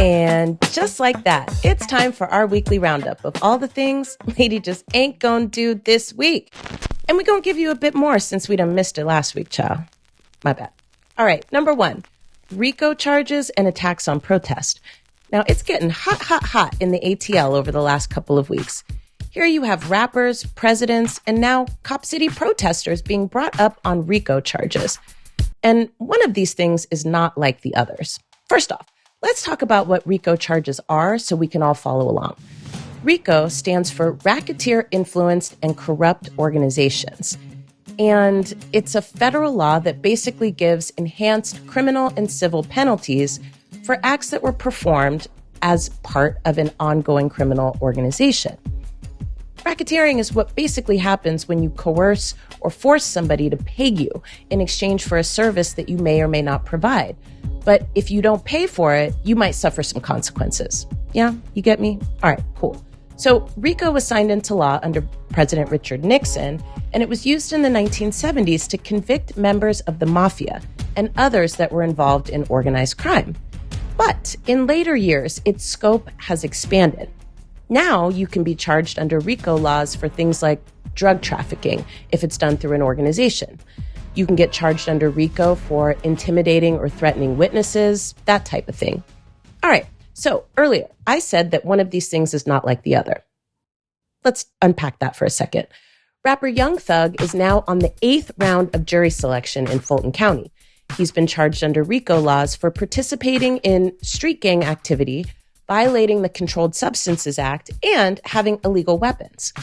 And just like that, it's time for our weekly roundup of all the things Lady just ain't gonna do this week. And we're gonna give you a bit more since we done missed it last week, child. My bad. All right, number 1, RICO charges and attacks on protest. Now, it's getting hot in the ATL over the last couple of weeks. Here you have rappers, presidents, and now Cop City protesters being brought up on RICO charges. And one of these things is not like the others. First off, let's talk about what RICO charges are so we can all follow along. RICO stands for Racketeer-Influenced and Corrupt Organizations. And it's a federal law that basically gives enhanced criminal and civil penalties for acts that were performed as part of an ongoing criminal organization. Racketeering is what basically happens when you coerce or force somebody to pay you in exchange for a service that you may or may not provide. But if you don't pay for it, you might suffer some consequences. Yeah, you get me? All right, cool. So RICO was signed into law under President Richard Nixon, and it was used in the 1970s to convict members of the mafia and others that were involved in organized crime. But in later years, its scope has expanded. Now you can be charged under RICO laws for things like drug trafficking if it's done through an organization. You can get charged under RICO for intimidating or threatening witnesses, that type of thing. All right, so earlier I said that one of these things is not like the other. Let's unpack that for a second. Rapper Young Thug is now on the 8th round of jury selection in Fulton County. He's been charged under RICO laws for participating in street gang activity, violating the Controlled Substances Act, and having illegal weapons.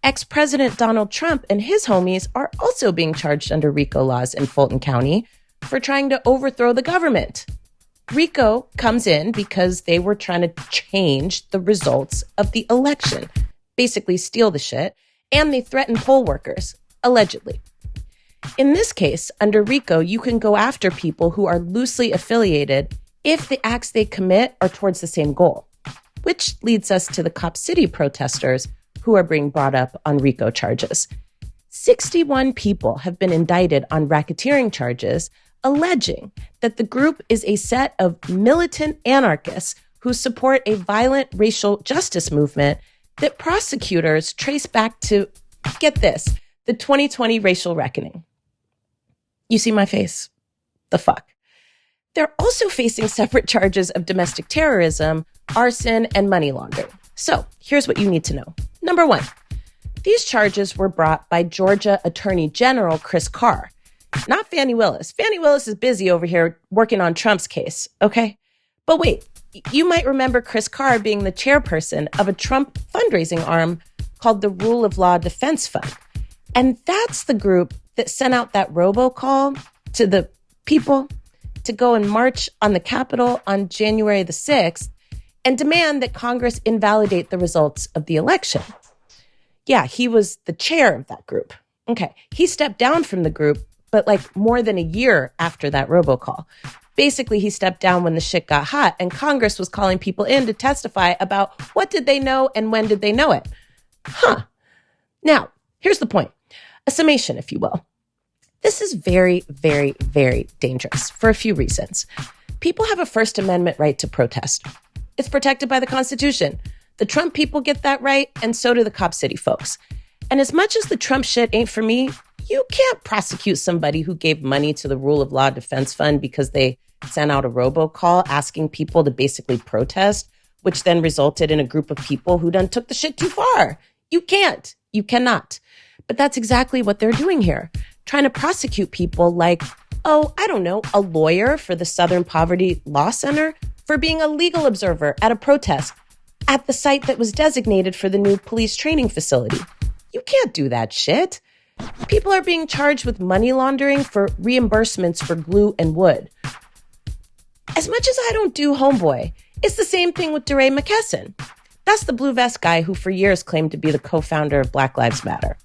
Ex-President Donald Trump and his homies are also being charged under RICO laws in Fulton County for trying to overthrow the government. RICO comes in because they were trying to change the results of the election, basically steal the shit, and they threaten poll workers, allegedly. In this case, under RICO, you can go after people who are loosely affiliated if the acts they commit are towards the same goal, which leads us to the Cop City protesters who are being brought up on RICO charges. 61 people have been indicted on racketeering charges, alleging that the group is a set of militant anarchists who support a violent racial justice movement that prosecutors trace back to, get this, the 2020 racial reckoning. You see my face? The fuck. They're also facing separate charges of domestic terrorism, arson, and money laundering. So here's what you need to know. Number 1, these charges were brought by Georgia Attorney General Chris Carr, not Fani Willis. Fani Willis is busy over here working on Trump's case, okay? But wait, you might remember Chris Carr being the chairperson of a Trump fundraising arm called the Rule of Law Defense Fund. And that's the group that sent out that robocall to the people to go and march on the Capitol on January the 6th and demand that Congress invalidate the results of the election. Yeah, he was the chair of that group. Okay, he stepped down from the group, but like more than a year after that robocall. Basically, he stepped down when the shit got hot and Congress was calling people in to testify about what did they know and when did they know it. Now, here's the point. A summation, if you will. This is very, very, very dangerous for a few reasons. People have a First Amendment right to protest. It's protected by the Constitution. The Trump people get that right, and so do the Cop City folks. And as much as the Trump shit ain't for me, you can't prosecute somebody who gave money to the Rule of Law Defense Fund because they sent out a robocall asking people to basically protest, which then resulted in a group of people who done took the shit too far. You can't. You cannot. But that's exactly what they're doing here. Trying to prosecute people like, a lawyer for the Southern Poverty Law Center for being a legal observer at a protest at the site that was designated for the new police training facility. You can't do that shit. People are being charged with money laundering for reimbursements for glue and wood. As much as I don't do homeboy, it's the same thing with DeRay McKesson. That's the blue vest guy who for years claimed to be the co-founder of Black Lives Matter.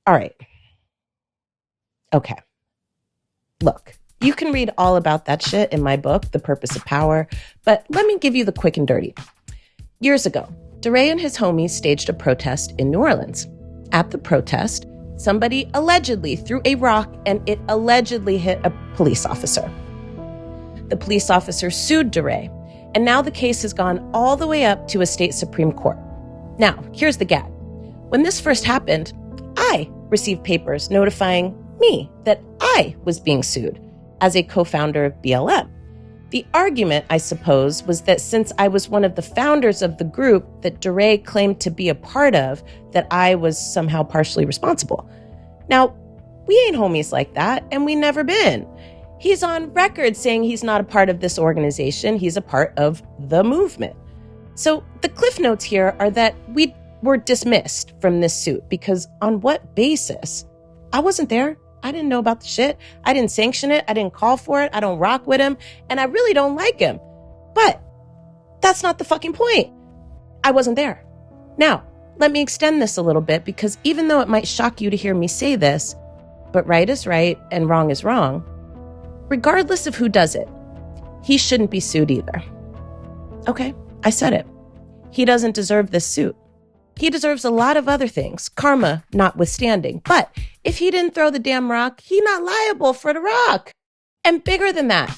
All right. Okay. Look, you can read all about that shit in my book, The Purpose of Power, but let me give you the quick and dirty. Years ago, DeRay and his homies staged a protest in New Orleans. At the protest, somebody allegedly threw a rock and it allegedly hit a police officer. The police officer sued DeRay, And now the case has gone all the way up to a state Supreme Court. Now, here's the gag. When this first happened, I received papers notifying me that I was being sued as a co-founder of BLM. The argument, I suppose, was that since I was one of the founders of the group that DeRay claimed to be a part of, that I was somehow partially responsible. Now, we ain't homies like that, and we never been. He's on record saying he's not a part of this organization. He's a part of the movement. So the cliff notes here are that we were dismissed from this suit because on what basis? I wasn't there. I didn't know about the shit. I didn't sanction it. I didn't call for it. I don't rock with him. And I really don't like him. But that's not the fucking point. I wasn't there. Now, let me extend this a little bit because even though it might shock you to hear me say this, but right is right and wrong is wrong, regardless of who does it, he shouldn't be sued either. Okay, I said it. He doesn't deserve this suit. He deserves a lot of other things, karma notwithstanding. But if he didn't throw the damn rock, he's not liable for the rock. And bigger than that,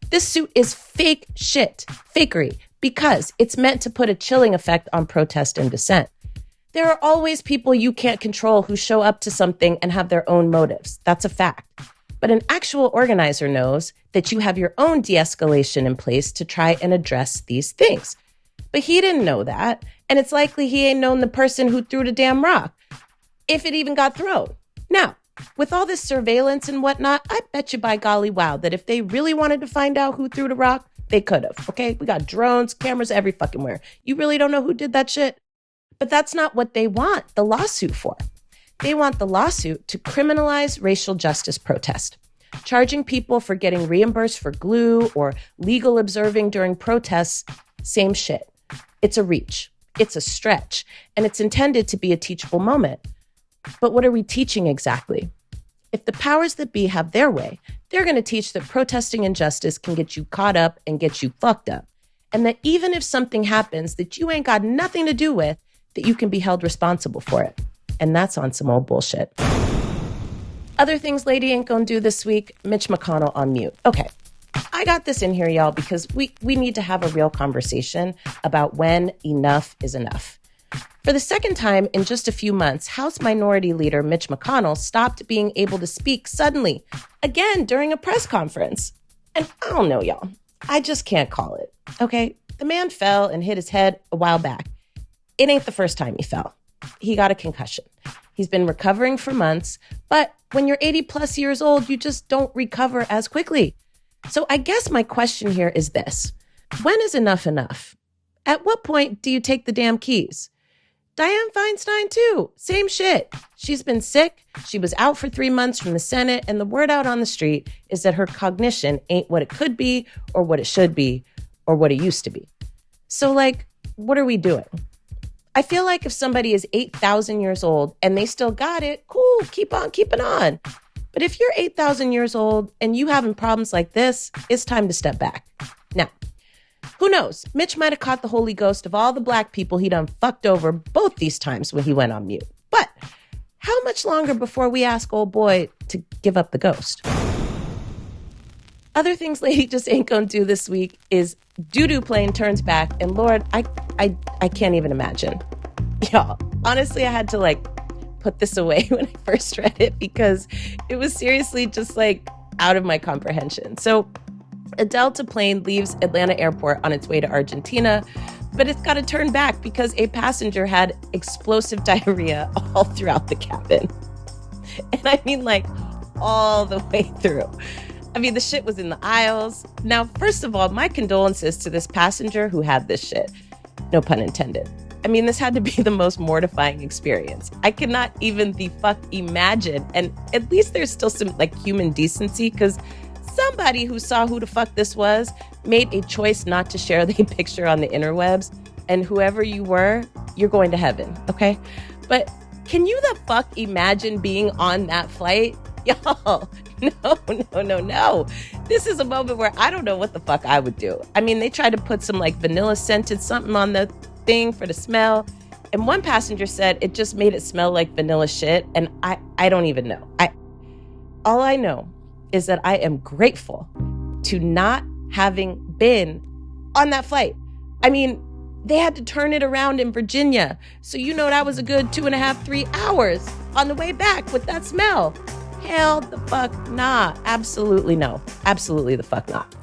this suit is fake shit, fakery, because it's meant to put a chilling effect on protest and dissent. There are always people you can't control who show up to something and have their own motives. That's a fact. But an actual organizer knows that you have your own de-escalation in place to try and address these things. But he didn't know that, and it's likely he ain't known the person who threw the damn rock, if it even got thrown. Now, with all this surveillance and whatnot, I bet you by golly wow that if they really wanted to find out who threw the rock, they could have, okay? We got drones, cameras every fucking where. You really don't know who did that shit? But that's not what they want the lawsuit for. They want the lawsuit to criminalize racial justice protest, charging people for getting reimbursed for glue or legal observing during protests, same shit. It's a reach, it's a stretch, and it's intended to be a teachable moment. But what are we teaching exactly? If the powers that be have their way, they're going to teach that protesting injustice can get you caught up and get you fucked up. And that even if something happens that you ain't got nothing to do with, that you can be held responsible for it. And that's on some old bullshit. Other things lady ain't gonna do this week, Mitch McConnell on mute. Okay, I got this in here, y'all, because we need to have a real conversation about when enough is enough. For the second time in just a few months, House Minority Leader Mitch McConnell stopped being able to speak suddenly, again during a press conference. And I don't know, y'all. I just can't call it, okay? The man fell and hit his head a while back. It ain't the first time he fell. He got a concussion. He's been recovering for months, but when you're 80 plus years old, you just don't recover as quickly. So I guess my question here is this. When is enough enough? At what point do you take the damn keys? Dianne Feinstein too, same shit. She's been sick. She was out for 3 months from the Senate, and the word out on the street is that her cognition ain't what it could be or what it should be or what it used to be. So what are we doing? I feel like if somebody is 8,000 years old and they still got it, cool, keep on keeping on. But if you're 8,000 years old and you having problems like this, it's time to step back. Now, who knows? Mitch might have caught the holy ghost of all the black people he done fucked over both these times when he went on mute. But how much longer before we ask old boy to give up the ghost? Other things lady just ain't gonna do this week is doo-doo plane turns back, and Lord, I can't even imagine. Y'all, honestly, I had to put this away when I first read it because it was seriously just out of my comprehension. So a Delta plane leaves Atlanta airport on its way to Argentina, but it's got to turn back because a passenger had explosive diarrhea all throughout the cabin. And I mean all the way through. I mean, the shit was in the aisles. Now, first of all, my condolences to this passenger who had this shit. No pun intended. I mean, this had to be the most mortifying experience. I cannot even the fuck imagine. And at least there's still some human decency because somebody who saw who the fuck this was made a choice not to share the picture on the interwebs. And whoever you were, you're going to heaven, okay? But can you the fuck imagine being on that flight? Y'all, no. This is a moment where I don't know what the fuck I would do. I mean, they tried to put some vanilla scented something on the thing for the smell. And one passenger said it just made it smell like vanilla shit. And I don't even know. All I know is that I am grateful to not having been on that flight. I mean, they had to turn it around in Virginia. So that was a good 2.5, 3 hours on the way back with that smell. Hell the fuck nah. Absolutely no. Absolutely the fuck not.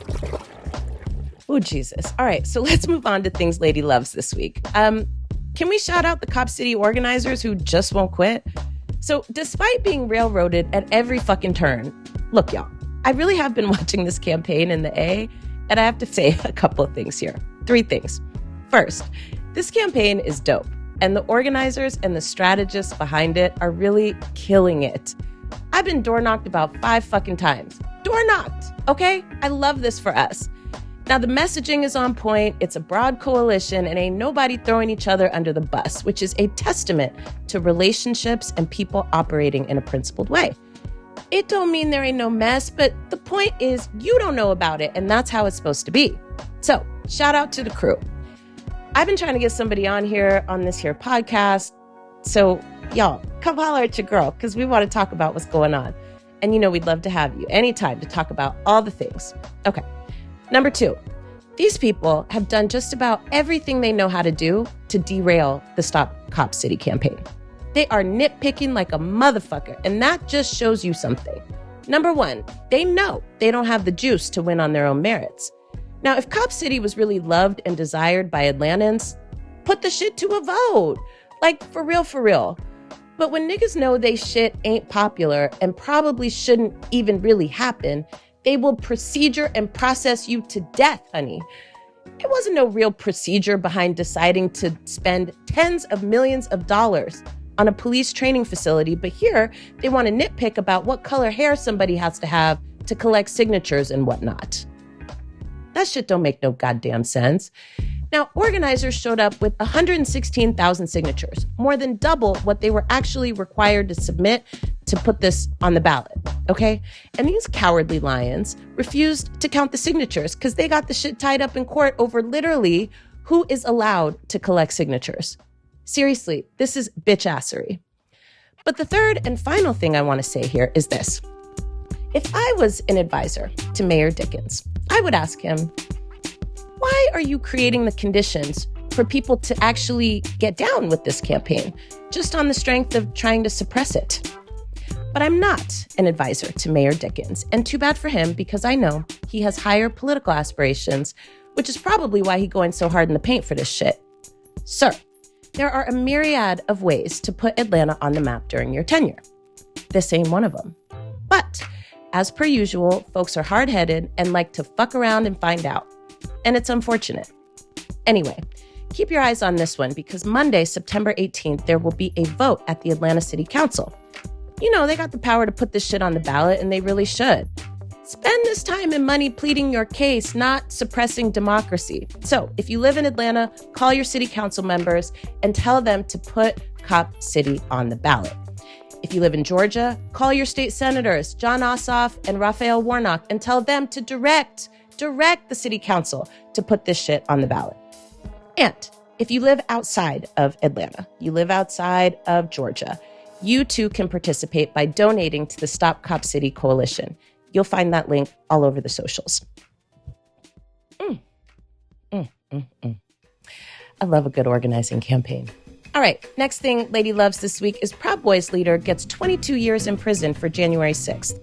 Oh, Jesus. All right, so let's move on to things Lady loves this week. Can we shout out the Cop City organizers who just won't quit? So despite being railroaded at every fucking turn, look, y'all, I really have been watching this campaign in the A, and I have to say a couple of things here. 3 things. First, this campaign is dope, and the organizers and the strategists behind it are really killing it. I've been door knocked about 5 fucking times. Door knocked, okay? I love this for us. Now, the messaging is on point. It's a broad coalition and ain't nobody throwing each other under the bus, which is a testament to relationships and people operating in a principled way. It don't mean there ain't no mess, but the point is you don't know about it, and that's how it's supposed to be. So, shout out to the crew. I've been trying to get somebody on here on this here podcast. So, y'all, come holler at your girl, because we want to talk about what's going on. And we'd love to have you anytime to talk about all the things. Okay. Number 2, these people have done just about everything they know how to do to derail the Stop Cop City campaign. They are nitpicking like a motherfucker, and that just shows you something. Number 1, they know they don't have the juice to win on their own merits. Now, if Cop City was really loved and desired by Atlantans, put the shit to a vote. Like, for real. But when niggas know they shit ain't popular and probably shouldn't even really happen, they will procedure and process you to death, honey. It wasn't no real procedure behind deciding to spend tens of millions of dollars on a police training facility, but here they want to nitpick about what color hair somebody has to have to collect signatures and whatnot. That shit don't make no goddamn sense. Now, organizers showed up with 116,000 signatures, more than double what they were actually required to submit to put this on the ballot, okay? And these cowardly lions refused to count the signatures because they got the shit tied up in court over literally who is allowed to collect signatures. Seriously, this is bitch-assery. But the third and final thing I want to say here is this. If I was an advisor to Mayor Dickens, I would ask him, why are you creating the conditions for people to actually get down with this campaign, just on the strength of trying to suppress it? But I'm not an advisor to Mayor Dickens, and too bad for him because I know he has higher political aspirations, which is probably why he's going so hard in the paint for this shit. Sir, there are a myriad of ways to put Atlanta on the map during your tenure. This ain't one of them. But as per usual, folks are hard-headed and like to fuck around and find out. And it's unfortunate. Anyway, keep your eyes on this one because Monday, September 18th, there will be a vote at the Atlanta City Council. They got the power to put this shit on the ballot, and they really should. Spend this time and money pleading your case, not suppressing democracy. So if you live in Atlanta, call your city council members and tell them to put Cop City on the ballot. If you live in Georgia, call your state senators, John Ossoff and Raphael Warnock, and tell them to direct the city council to put this shit on the ballot. And if you live outside of Atlanta, you live outside of Georgia, you too can participate by donating to the Stop Cop City Coalition. You'll find that link all over the socials. I love a good organizing campaign. All right, next thing Lady loves this week is Proud Boys leader gets 22 years in prison for January 6th.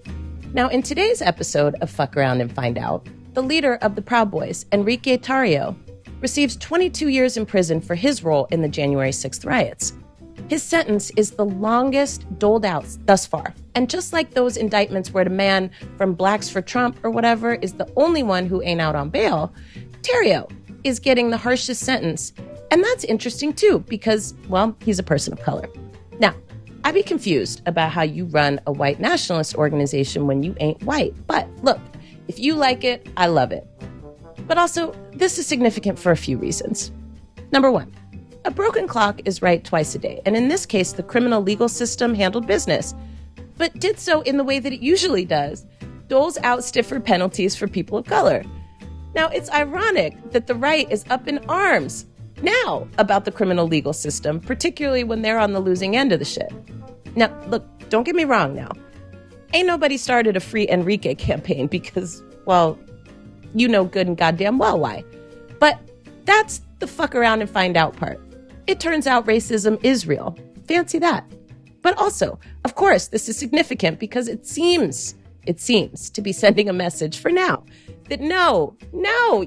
Now, in today's episode of Fuck Around and Find Out, the leader of the Proud Boys, Enrique Tarrio, receives 22 years in prison for his role in the January 6th riots. His sentence is the longest doled out thus far. And just like those indictments where the man from Blacks for Trump or whatever is the only one who ain't out on bail, Tarrio is getting the harshest sentence. And that's interesting too, because, well, he's a person of color. Now, I'd be confused about how you run a white nationalist organization when you ain't white. But look, if you like it, I love it. But also, this is significant for a few reasons. Number 1, a broken clock is right twice a day. And in this case, the criminal legal system handled business, but did so in the way that it usually does, doles out stiffer penalties for people of color. Now, it's ironic that the right is up in arms now about the criminal legal system, particularly when they're on the losing end of the shit. Now, look, don't get me wrong now. Ain't nobody started a Free Enrique campaign because, well, you know good and goddamn well why. But that's the fuck around and find out part. It turns out racism is real. Fancy that. But also, of course, this is significant because it seems to be sending a message for now that no,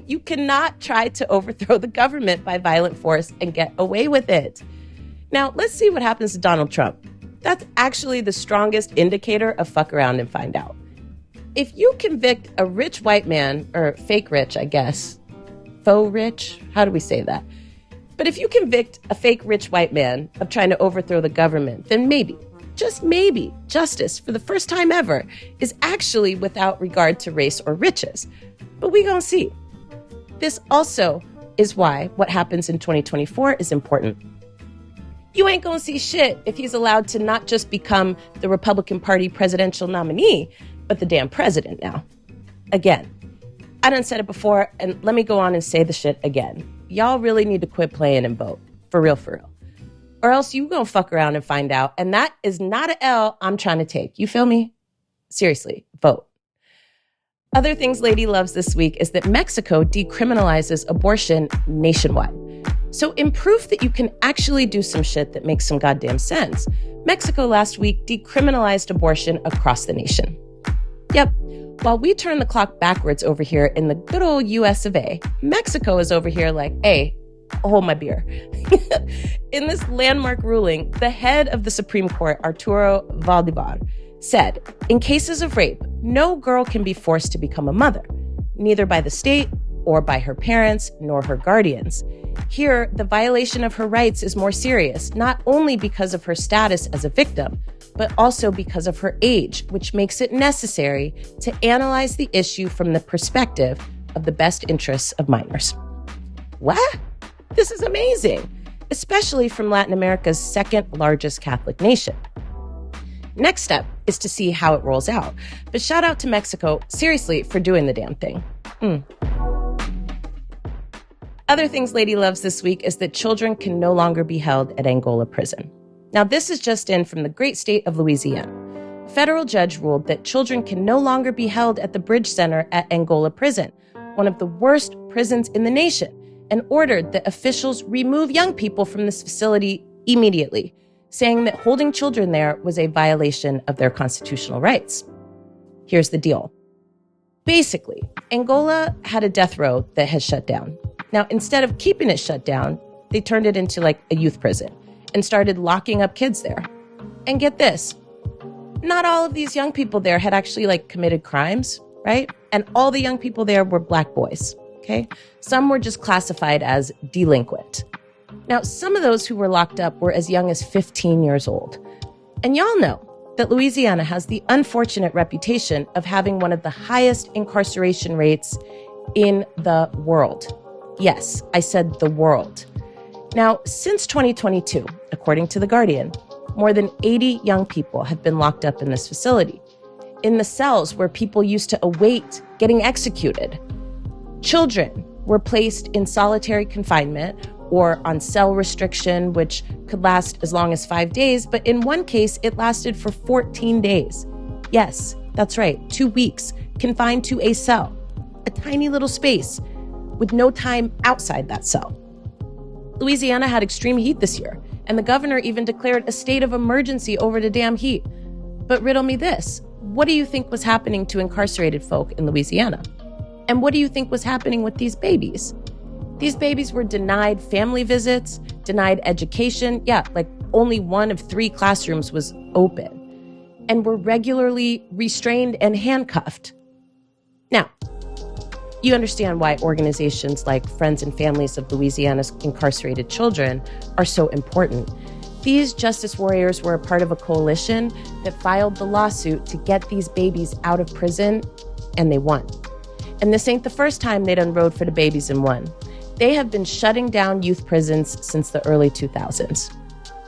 you cannot try to overthrow the government by violent force and get away with it. Now, let's see what happens to Donald Trump. That's actually the strongest indicator of fuck around and find out. If you convict a rich white man, or fake rich, I guess, faux rich, how do we say that? But if you convict a fake rich white man of trying to overthrow the government, then maybe, just maybe, justice for the first time ever is actually without regard to race or riches. But we gonna see. This also is why what happens in 2024 is important. You ain't gonna see shit if he's allowed to not just become the Republican Party presidential nominee, but the damn president now. Again, I done said it before, and let me go on and say the shit again. Y'all really need to quit playing and vote. For real. Or else you gonna fuck around and find out, and that is not an L I'm trying to take. You feel me? Seriously, vote. Other things Lady loves this week is that Mexico decriminalizes abortion nationwide. So in proof that you can actually do some shit that makes some goddamn sense, Mexico last week decriminalized abortion across the nation. Yep, while we turn the clock backwards over here in the good old US of A, Mexico is over here like, hey, hold my beer. In this landmark ruling, the head of the Supreme Court, Arturo Valdivar, said, in cases of rape, no girl can be forced to become a mother, neither by the state or by her parents nor her guardians. Here, the violation of her rights is more serious, not only because of her status as a victim, but also because of her age, which makes it necessary to analyze the issue from the perspective of the best interests of minors. What? This is amazing, especially from Latin America's second largest Catholic nation. Next step is to see how it rolls out. But shout out to Mexico, seriously, for doing the damn thing. Other things Lady loves this week is that children can no longer be held at Angola prison. Now, this is just in from the great state of Louisiana. A federal judge ruled that children can no longer be held at the Bridge Center at Angola prison, one of the worst prisons in the nation, and ordered that officials remove young people from this facility immediately, saying that holding children there was a violation of their constitutional rights. Here's the deal. Basically, Angola had a death row that has shut down. Now, instead of keeping it shut down, they turned it into like a youth prison and started locking up kids there. And get this, not all of these young people there had actually like committed crimes, right? And all the young people there were Black boys, okay? Some were just classified as delinquent. Now, some of those who were locked up were as young as 15 years old. And y'all know that Louisiana has the unfortunate reputation of having one of the highest incarceration rates in the world. Yes, I said the world. Now, since 2022, according to The Guardian, more than 80 young people have been locked up in this facility, in the cells where people used to await getting executed. Children were placed in solitary confinement or on cell restriction, which could last as long as 5 days, but in one case, it lasted for 14 days. Yes, that's right, 2 weeks, confined to a cell, a tiny little space with no time outside that cell. Louisiana had extreme heat this year, and the governor even declared a state of emergency over the damn heat. But riddle me this, what do you think was happening to incarcerated folk in Louisiana? And what do you think was happening with these babies? These babies were denied family visits, denied education. Yeah, like only 1 of 3 classrooms was open, and were regularly restrained and handcuffed. Now, you understand why organizations like Friends and Families of Louisiana's Incarcerated Children are so important. These justice warriors were a part of a coalition that filed the lawsuit to get these babies out of prison, and they won. And this ain't the first time they done rode for the babies and won. They have been shutting down youth prisons since the early 2000s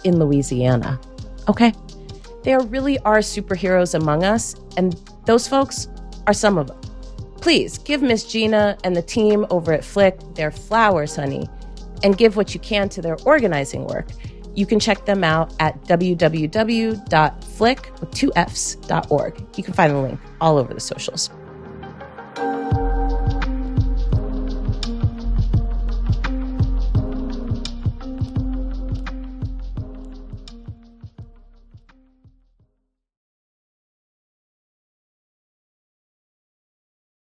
in Louisiana. Okay? There really are superheroes among us, and those folks are some of them. Please give Miss Gina and the team over at Flick their flowers, honey, and give what you can to their organizing work. You can check them out at www.flick.org. You can find the link all over the socials.